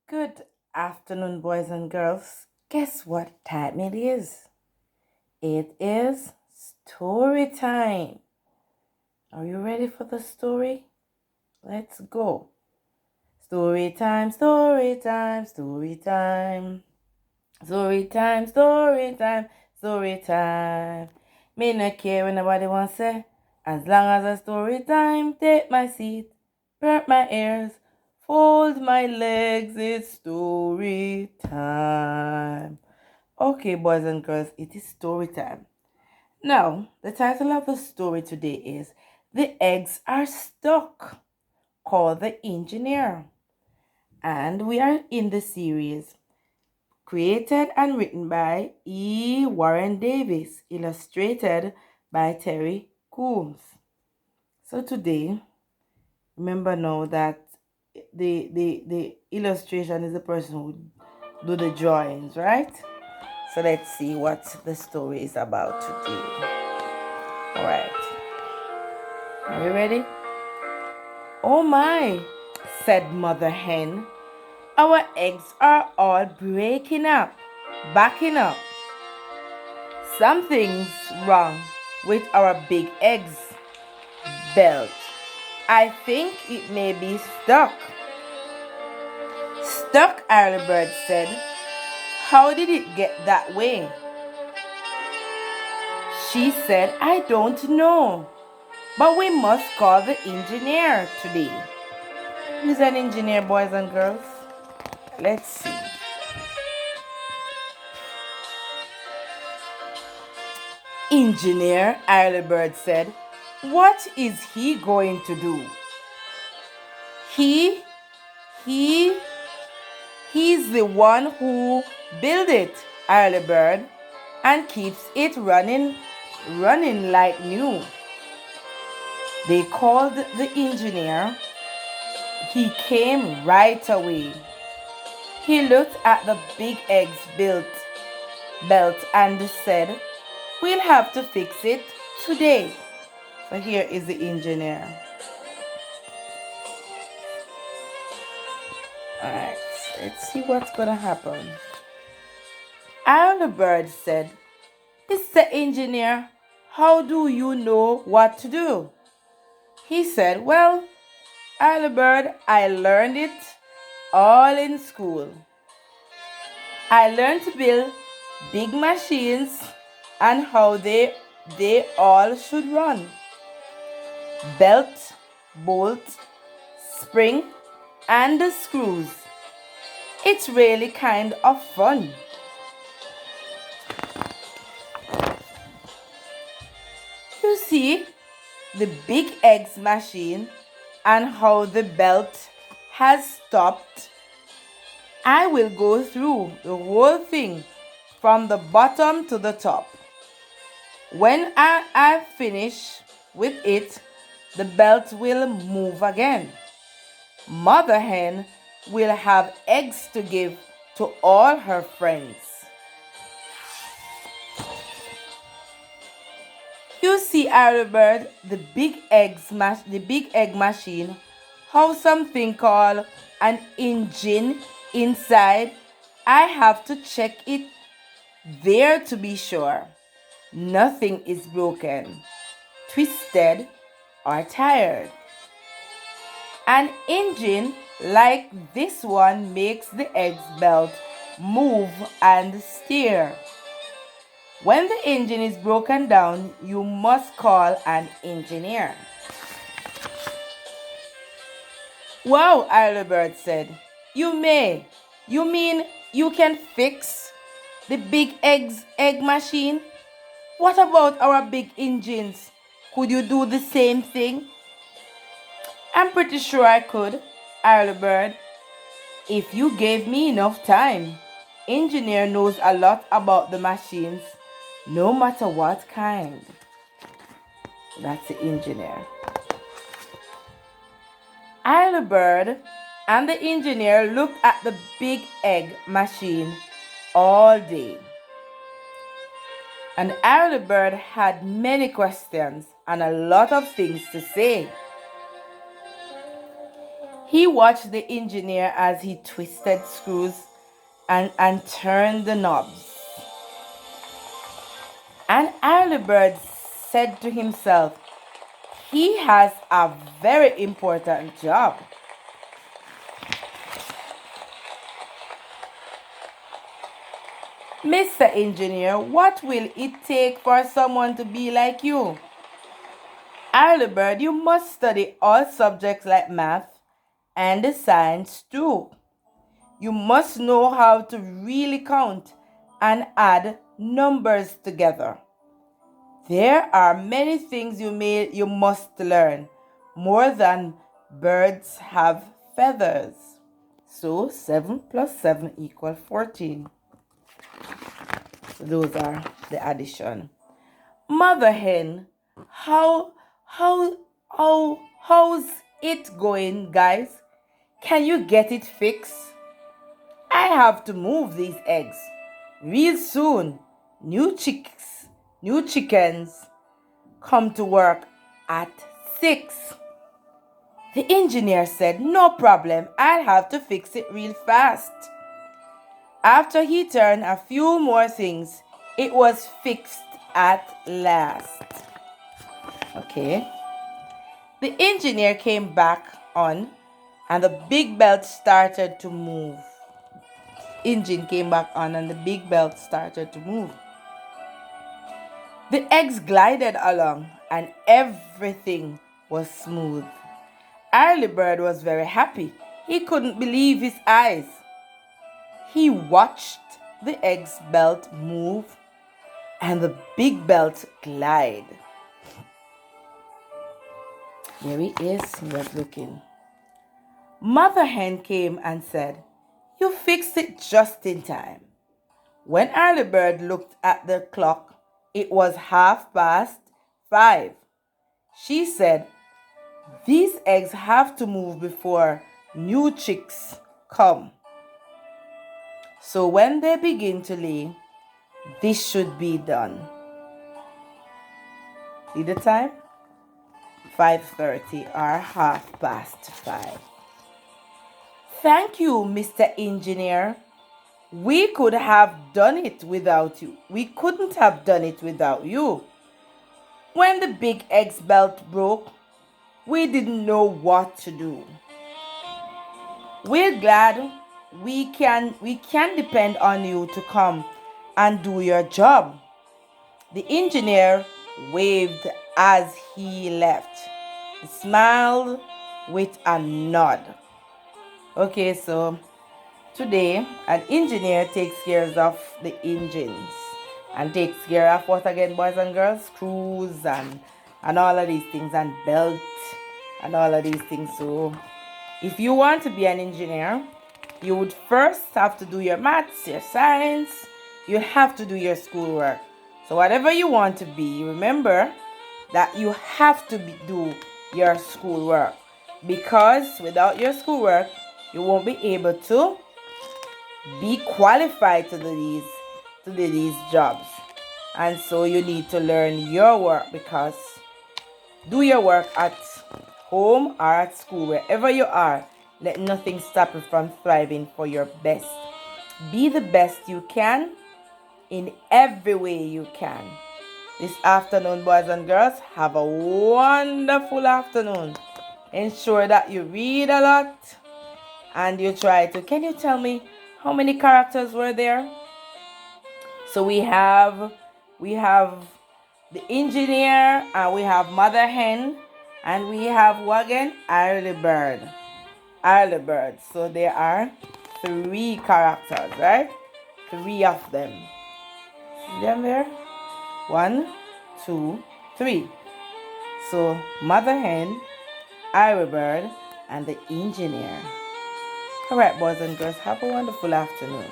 Good afternoon, boys and girls. Guess what time it is? It is story time. Are you ready for the story? Let's go. Story time, story time, story time. Story time, story time, story time. Me not care when nobody wants say. As long as a story time, take my seat, perk my ears, fold my legs, it's story time. Okay, boys and girls, it is story time. Now, the title of the story today is The Eggs Are Stuck, called The Engineer. And we are in the series created and written by E. Warren Davis, illustrated by Terry Coombs. So today, remember now that the illustration is the person who do the drawings, right? So let's see what the story is about today. All right, are you ready? Oh my, said Mother Hen. Our eggs are all breaking up, backing up. Something's wrong with our big eggs belt. I think it may be stuck. Stuck, Early Bird said. How did it get that way? She said, I don't know. But we must call the engineer today. Who's an engineer, boys and girls? Let's see. Engineer, Early Bird said. What is he going to do? He, he's the one who built it, Early Bird, and keeps it running like new. They called the engineer. He came right away. He looked at the big eggs belt and said, we'll have to fix it today. So here is the engineer. Alright, let's see what's gonna happen. Early Bird said, Mr. Engineer, how do you know what to do? He said, well, Early Bird, I learned it all in school. I learned to build big machines and how they all should run. Belt, bolt, spring, and the screws. It's really kind of fun. You see the big eggs machine and how the belt has stopped. I will go through the whole thing from the bottom to the top. When I finish with it, the belt will move again. Mother Hen will have eggs to give to all her friends. You see, Early Bird, the big egg machine, how something called an engine inside. I have to check it there to be sure. Nothing is broken, twisted, or tired. An engine like this one makes the eggs belt move and steer. When the engine is broken down, you must call an engineer. Wow, Early Bird said. You mean you can fix the big egg machine? What about our big engines? Could you do the same thing? I'm pretty sure I could, Early Bird, if you gave me enough time. Engineer knows a lot about the machines, no matter what kind. That's the engineer. Early Bird and the engineer looked at the big egg machine all day. And Early Bird had many questions and a lot of things to say. He watched the engineer as he twisted screws and turned the knobs. And Early Bird said to himself, he has a very important job. Mr. Engineer, what will it take for someone to be like you? Early Bird, you must study all subjects like math and the science too. You must know how to really count and add numbers together. There are many things you must learn, more than birds have feathers. So 7 plus 7 equals 14. So those are the addition. Mother hen, how's it going, guys? Can you get it fixed? I have to move these eggs real soon. New chickens come to work at 6. The engineer said, no problem, I'll have to fix it real fast. After he turned a few more things, it was fixed at last. Okay. The engineer came back on and the big belt started to move. Engine came back on and the big belt started to move. The eggs glided along and everything was smooth. Early Bird was very happy. He couldn't believe his eyes. He watched the eggs belt move and the big belt glide. There he is, he was looking. Mother hen came and said, you fixed it just in time. When Early Bird looked at the clock, it was 5:30. She said, these eggs have to move before new chicks come. So when they begin to lay, this should be done. See the time? 5:30 or 5:30. Thank you, Mr. Engineer. We could have done it without you. We couldn't have done it without you. When the big eggs belt broke, we didn't know what to do. We're glad we can depend on you to come and do your job. The engineer waved as he left. He smiled with a nod. Okay, so today an engineer takes care of the engines and takes care of what again, boys and girls? Screws and all of these things, and belt and all of these things. So if you want to be an engineer, you would first have to do your maths, your science, you have to do your schoolwork. So whatever you want to be, remember that you have to do your schoolwork, because without your schoolwork, you won't be able to be qualified to do these jobs. And so you need to learn your work, because do your work at home or at school, wherever you are. Let nothing stop you from thriving for your best. Be the best you can in every way you can. This afternoon, boys and girls, have a wonderful afternoon. Ensure that you read a lot and you try to. Can you tell me how many characters were there? So we have the engineer, and we have mother hen, and we have what again? Early bird. Early bird. So there are 3 characters, right? 3 of them. See them there? 1, 2, 3. So mother hen, early bird, and the engineer. All right, boys and girls, have a wonderful afternoon.